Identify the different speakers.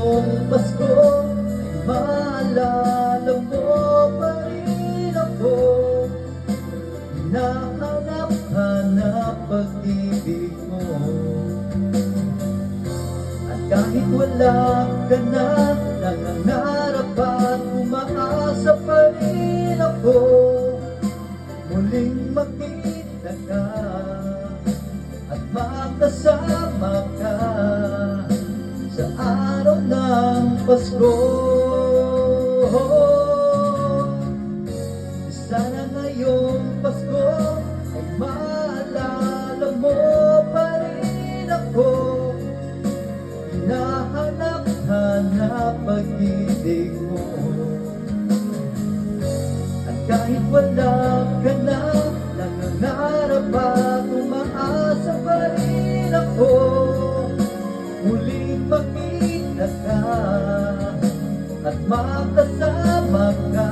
Speaker 1: Pasko ay maalala mo pa rin ako. Hinahanap-hanap pag-ibig mo. At kahit wala ka na, nangangarap at umaasa pa rin ako. Muling makita ka at makasama ka sa araw ng Pasko. Sana ngayong Pasko ay maalala mo pa rin ako. Hinahanap-hanap pag-ibig mo. At kahit wala ka na, nangangarap at umaasa pa rin ako. Muling makita ka at makasama ka